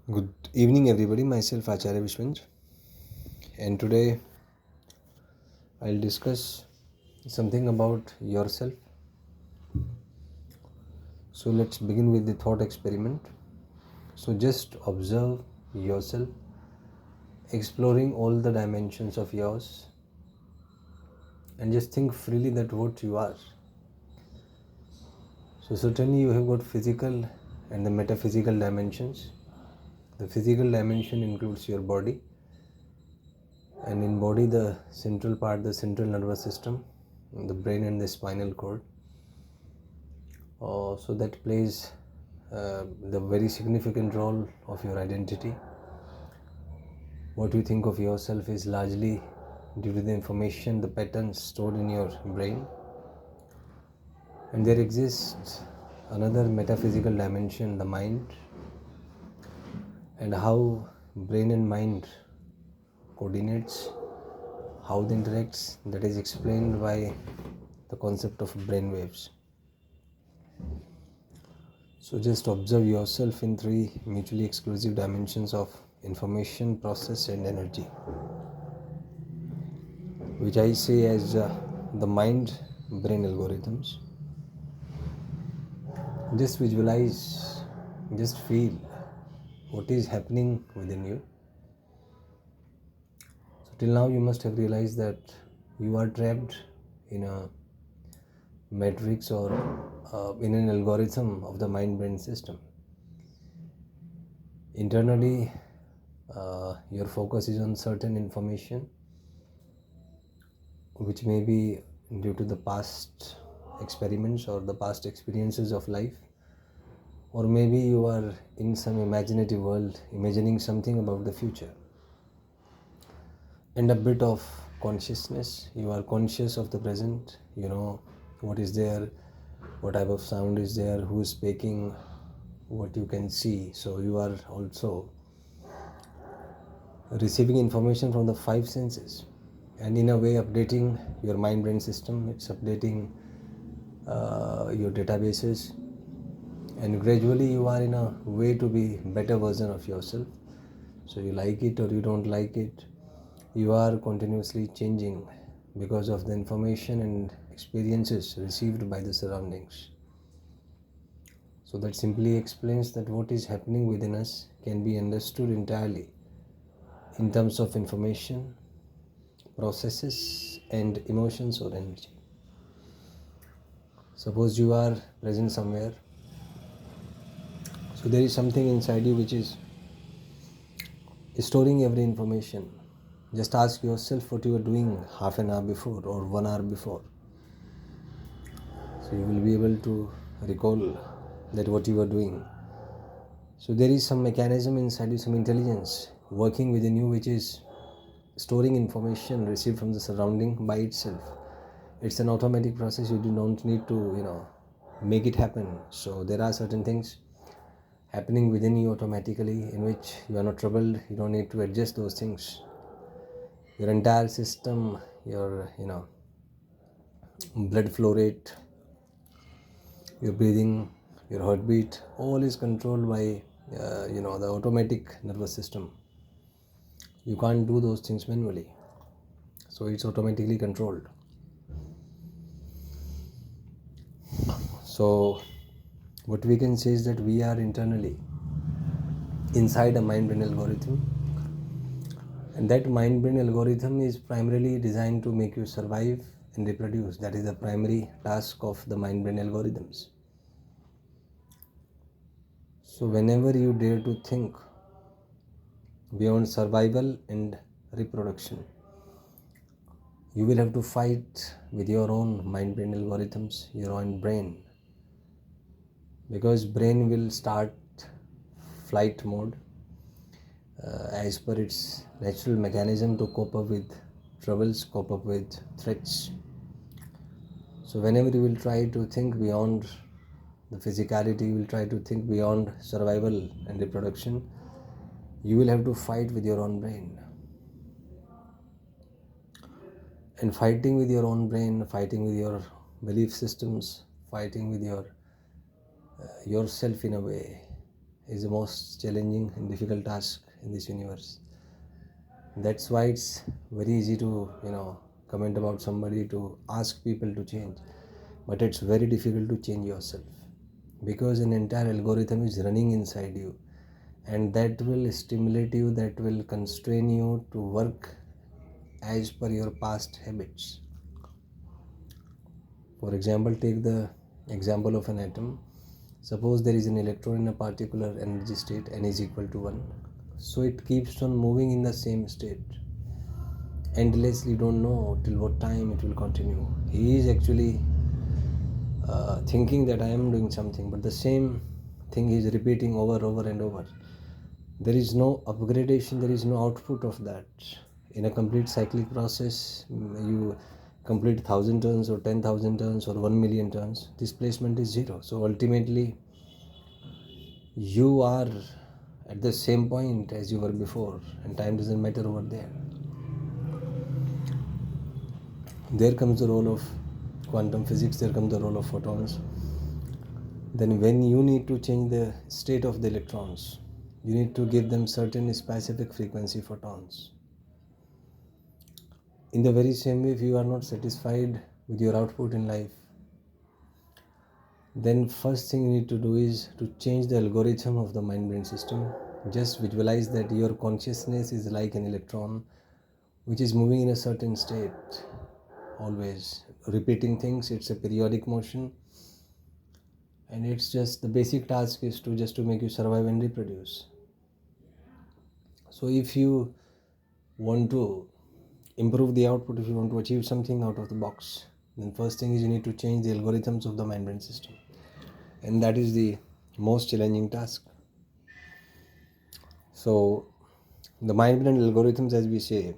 Good evening, everybody. Myself, Acharya Vishvendra, and today I'll discuss something about yourself. So, let's begin with the thought experiment. So, just observe yourself, exploring all the dimensions of yours, and just think freely that what you are. So, certainly, you have got physical and the metaphysical dimensions. The physical dimension includes your body, and in body, the central part, the central nervous system, the brain, and the spinal cord. So that plays the very significant role of your identity. What you think of yourself is largely due to the information, the patterns stored in your brain. And there exists another metaphysical dimension, the mind, and how brain and mind coordinates, how they interacts. That is explained by the concept of brain waves. So just observe yourself in three mutually exclusive dimensions of information, process, and energy, which I say as the mind-brain algorithms. Just visualize, just feel what is happening within you. So till now you must have realized that you are trapped in a matrix or in an algorithm of the mind-brain system. Internally, your focus is on certain information which may be due to the past experiments or the past experiences of life, or maybe you are in some imaginative world imagining something about the future, and a bit of consciousness. You are conscious of the present, you know what is there, what type of sound is there, who is speaking, what you can see. So you are also receiving information from the five senses, and in a way updating your mind brain system. It's updating your databases, and gradually you are in a way to be better version of yourself. So you like it or you don't like it, you are continuously changing because of the information and experiences received by the surroundings. So that simply explains that what is happening within us can be understood entirely in terms of information, processes, and emotions or energy. Suppose you are present somewhere, so there is something inside you which is storing every information. Just ask yourself what you were doing half an hour before or 1 hour before. So you will be able to recall that what you were doing. So there is some mechanism inside you, some intelligence working within you which is storing information received from the surrounding by itself. It's an automatic process. You do not need to make it happen. So there are certain things happening within you automatically in which you are not troubled. You don't need to adjust those things. Your entire system, your blood flow rate, your breathing, your heartbeat, all is controlled by the automatic nervous system. You can't do those things manually, so it's automatically controlled. So what we can say is that we are internally inside a mind-brain algorithm, and that mind-brain algorithm is primarily designed to make you survive and reproduce. That is the primary task of the mind-brain algorithms. So whenever you dare to think beyond survival and reproduction, you will have to fight with your own mind-brain algorithms, your own brain, because brain will start flight mode as per its natural mechanism to cope up with troubles, cope up with threats. So whenever you will try to think beyond the physicality, you will try to think beyond survival and reproduction, you will have to fight with your own brain. And fighting with your own brain, fighting with your belief systems, fighting with yourself in a way, is the most challenging and difficult task in this universe. That's why it's very easy to comment about somebody, to ask people to change, but it's very difficult to change yourself, because an entire algorithm is running inside you, and that will stimulate you, that will constrain you to work as per your past habits. For example, take the example of an atom. Suppose there is an electron in a particular energy state, n is equal to 1. So it keeps on moving in the same state. Endlessly, don't know till what time it will continue. He is actually thinking that I am doing something, but the same thing he is repeating over and over. There is no upgradation, there is no output of that. In a complete cyclic process, you complete 1,000 turns or 10,000 turns or 1 million turns, displacement is zero. So ultimately, you are at the same point as you were before, and time doesn't matter over there. There comes the role of quantum physics, there comes the role of photons. Then when you need to change the state of the electrons, you need to give them certain specific frequency photons. In the very same way, if you are not satisfied with your output in life, then first thing you need to do is to change the algorithm of the mind-brain system. Just visualize that your consciousness is like an electron which is moving in a certain state, always repeating things. It's a periodic motion, and it's just the basic task is to make you survive and reproduce. So if you want to improve the output, if you want to achieve something out of the box, then first thing is you need to change the algorithms of the mind-brain system, and that is the most challenging task. So the mind-brain algorithms, as we say,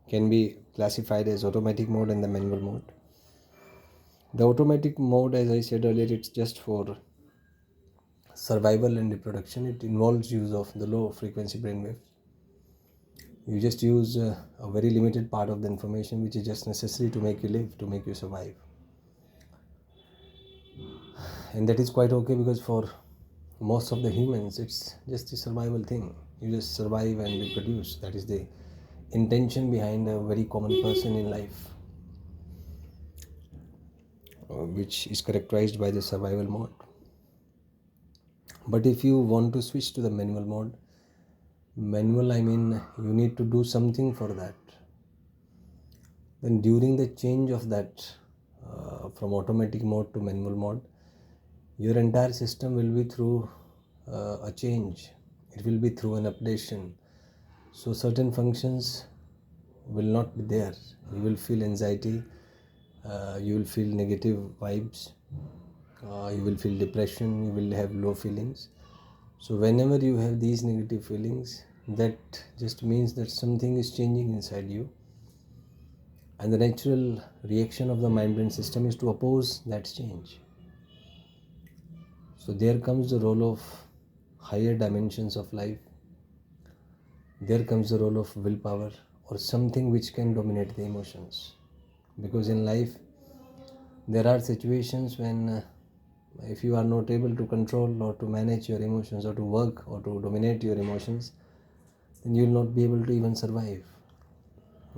can be classified as automatic mode and the manual mode. The automatic mode, as I said earlier, it's just for survival and reproduction. It involves use of the low frequency brainwaves. You just use a very limited part of the information which is just necessary to make you live, to make you survive. And that is quite okay, because for most of the humans it's just a survival thing. You just survive and reproduce. That is the intention behind a very common person in life, which is characterized by the survival mode. But if you want to switch to the manual mode, I mean you need to do something for that. Then during the change of that from automatic mode to manual mode, your entire system will be through a change. It will be through an updation. So certain functions will not be there. You will feel anxiety, you will feel negative vibes, you will feel depression, you will have low feelings. So whenever you have these negative feelings, that just means that something is changing inside you, and the natural reaction of the mind-brain system is to oppose that change. So there comes the role of higher dimensions of life. There comes the role of willpower, or something which can dominate the emotions. Because in life, there are situations when if you are not able to control or to manage your emotions, or to work or to dominate your emotions, then you will not be able to even survive.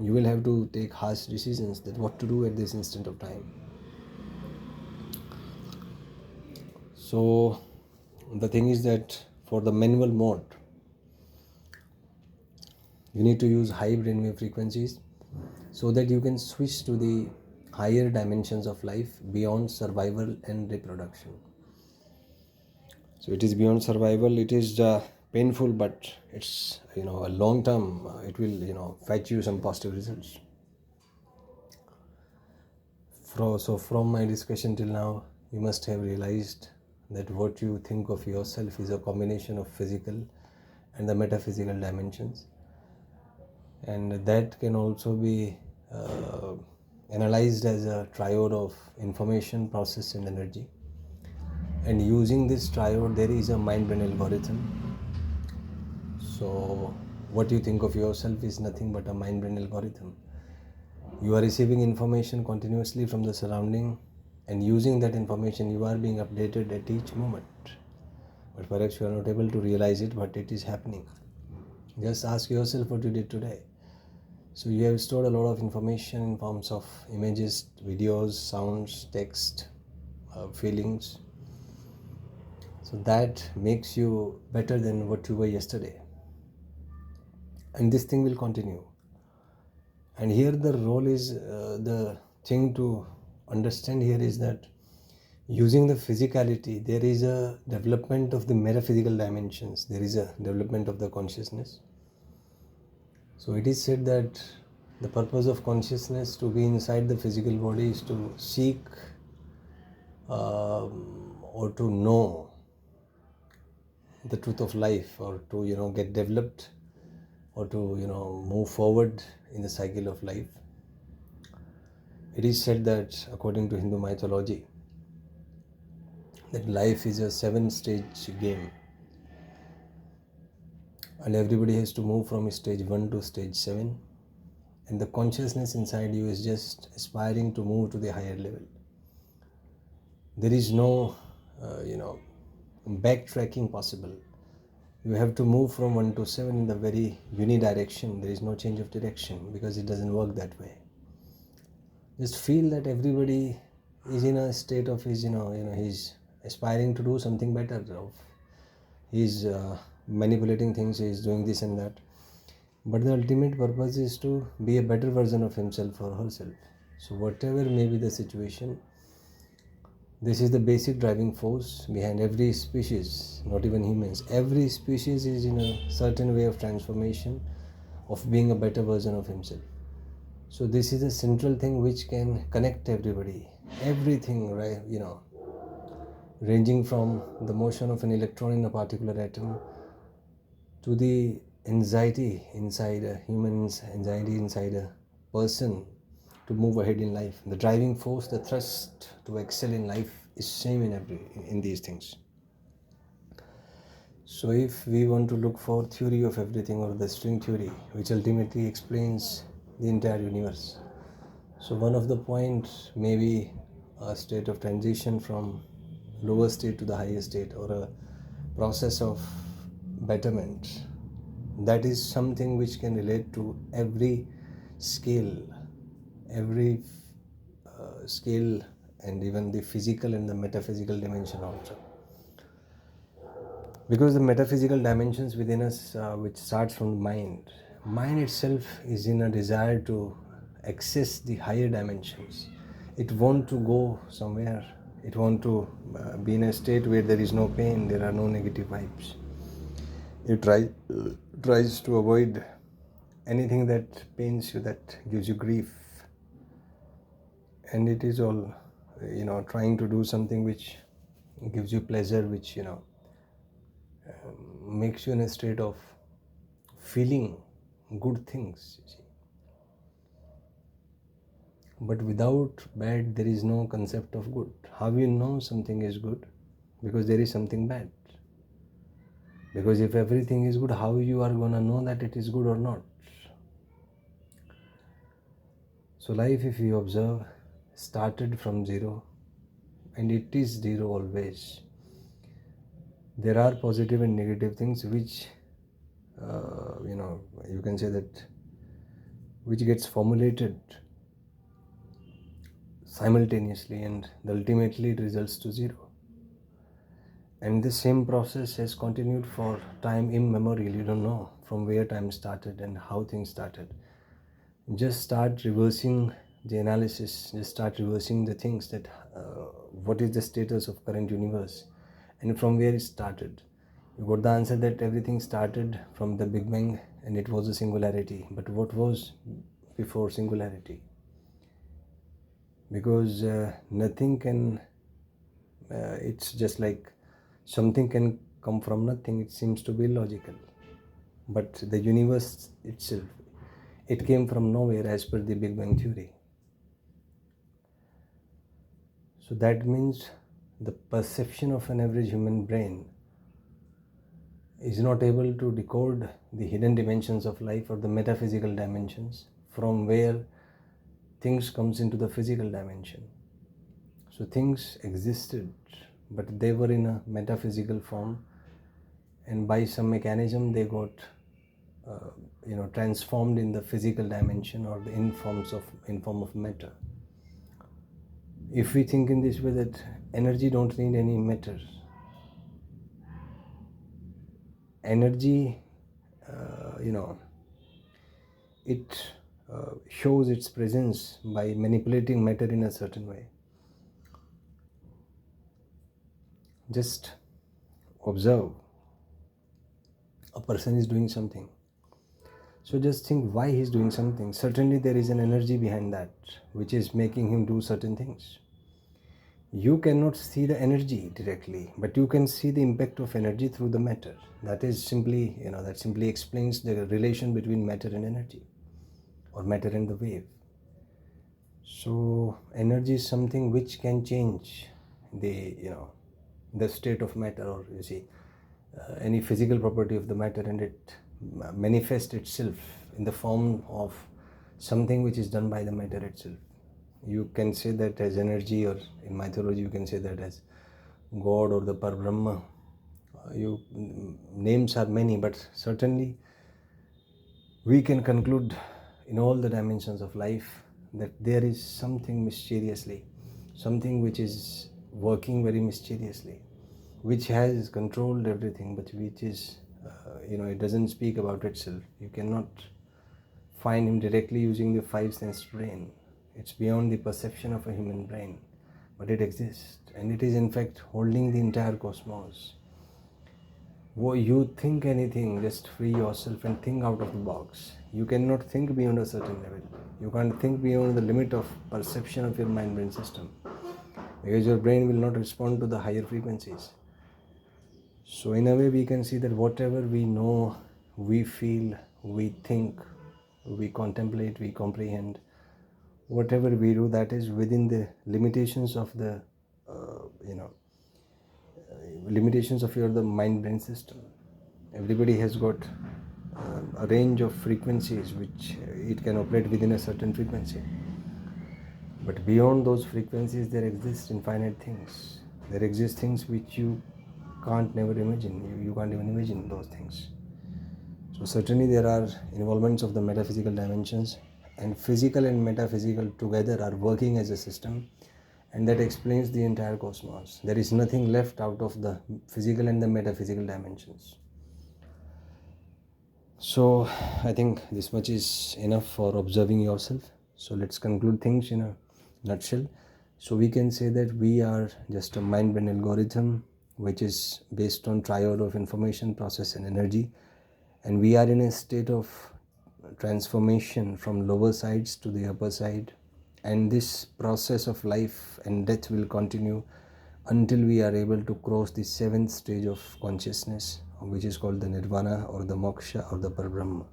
You will have to take harsh decisions that what to do at this instant of time. So the thing is that for the manual mode, you need to use high brainwave frequencies so that you can switch to the higher dimensions of life beyond survival and reproduction. So it is beyond survival. It is painful, but it's a long term. It will fetch you some positive results. So from my discussion till now, you must have realized that what you think of yourself is a combination of physical and the metaphysical dimensions, and that can also be analyzed as a triode of information, process and energy. And using this triode, there is a mind-brain algorithm. So what you think of yourself is nothing but a mind-brain algorithm. You are receiving information continuously from the surrounding, and using that information you are being updated at each moment. but perhaps you are not able to realize it, but it is happening. Just ask yourself what you did today. So you have stored a lot of information in forms of images, videos, sounds, text, feelings. So that makes you better than what you were yesterday. And this thing will continue. And here the role is, the thing to understand here is that using the physicality, there is a development of the metaphysical dimensions. There is a development of the consciousness. So it is said that the purpose of consciousness to be inside the physical body is to seek or to know the truth of life, or to get developed, or to move forward in the cycle of life. It is said that according to Hindu mythology, that life is a 7-stage game, and everybody has to move from stage 1 to stage 7, and the consciousness inside you is just aspiring to move to the higher level. There is no backtracking possible. You have to move from 1 to 7 in the very unidirection. There is no change of direction, because it doesn't work that way. Just feel that everybody is in a state of his, he's aspiring to do something better. He's manipulating things, he's doing this and that. But the ultimate purpose is to be a better version of himself or herself. So whatever may be the situation, this is the basic driving force behind every species, not even humans. Every species is in a certain way of transformation, of being a better version of himself. So this is a central thing which can connect everybody. Everything, right? Ranging from the motion of an electron in a particular atom to the anxiety inside a human's anxiety inside a person to move ahead in life. The driving force, the thrust to excel in life is same in these things. So if we want to look for theory of everything, or the string theory, which ultimately explains the entire universe, so one of the points may be a state of transition from lower state to the higher state, or a process of betterment. That is something which can relate to every scale, scale, and even the physical and the metaphysical dimension also. Because the metaphysical dimensions within us, which starts from the mind itself is in a desire to access the higher dimensions. It wants to go somewhere. It wants to be in a state where there is no pain, there are no negative vibes. It tries to avoid anything that pains you, that gives you grief. And it is all, trying to do something which gives you pleasure, which, makes you in a state of feeling good things, you see. But without bad, there is no concept of good. How you know something is good? Because there is something bad. Because if everything is good, how you are going to know that it is good or not? So life, if you observe, started from zero, and it is zero always. There are positive and negative things which, you can say that, which gets formulated simultaneously, and ultimately it results to zero. And this same process has continued for time immemorial. You don't know from where time started and how things started. Just start reversing the analysis, just start reversing the things, that what is the status of current universe and from where it started. You got the answer that everything started from the Big Bang and it was a singularity. But what was before singularity? Because nothing can, it's just like something can come from nothing. It seems to be illogical. But the universe itself, it came from nowhere as per the Big Bang theory. So that means the perception of an average human brain is not able to decode the hidden dimensions of life, or the metaphysical dimensions, from where things comes into the physical dimension. So things existed, but they were in a metaphysical form, and by some mechanism they got transformed in the physical dimension or in form of matter. If we think in this way, that energy don't need any matter, energy it shows its presence by manipulating matter in a certain way. Just observe, a person is doing something, so just think why he's doing something. Certainly there is an energy behind that which is making him do certain things. You cannot see the energy directly, but you can see the impact of energy through the matter. That is simply, that simply explains the relation between matter and energy, or matter and the wave. So energy is something which can change the state of matter, or any physical property of the matter, and it manifests itself in the form of something which is done by the matter itself. You can say that as energy, or in mythology you can say that as God or the Parbrahma. Names are many, but certainly we can conclude in all the dimensions of life that there is something mysteriously, something which is working very mysteriously, which has controlled everything, but which is it doesn't speak about itself. You cannot find him directly using the five sense brain. It's beyond the perception of a human brain, but it exists, and it is in fact holding the entire cosmos. You think anything, just free yourself and think out of the box. You cannot think beyond a certain level. You can't think beyond the limit of perception of your mind-brain system, because your brain will not respond to the higher frequencies. So in a way we can see that whatever we know, we feel, we think, we contemplate, we comprehend, whatever we do, that is within the limitations of the limitations of the mind-brain system. Everybody has got a range of frequencies which it can operate within a certain frequency, but beyond those frequencies there exist infinite things. There exist things which you can't never imagine. You can't even imagine those things. So certainly there are involvements of the metaphysical dimensions, and physical and metaphysical together are working as a system, and that explains the entire cosmos. There is nothing left out of the physical and the metaphysical dimensions. So I think this much is enough for observing yourself. So let's conclude things in a nutshell. So we can say that we are just a mind-brain algorithm which is based on triad of information, process and energy, and we are in a state of transformation from lower sides to the upper side, and this process of life and death will continue until we are able to cross the seventh stage of consciousness, which is called the nirvana or the moksha or the Parbrahma.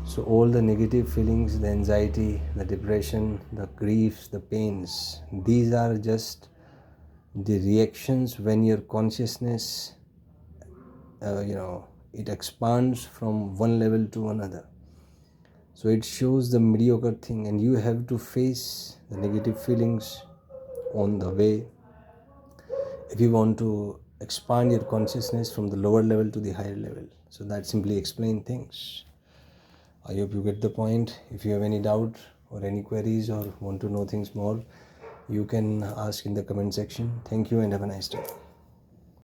So all the negative feelings, the anxiety, the depression, the griefs, the pains, these are just the reactions when your consciousness it expands from one level to another. So it shows the mediocre thing, and you have to face the negative feelings on the way if you want to expand your consciousness from the lower level to the higher level. So that simply explains things. I hope you get the point. If you have any doubt or any queries or want to know things more, you can ask in the comment section. Thank you and have a nice day.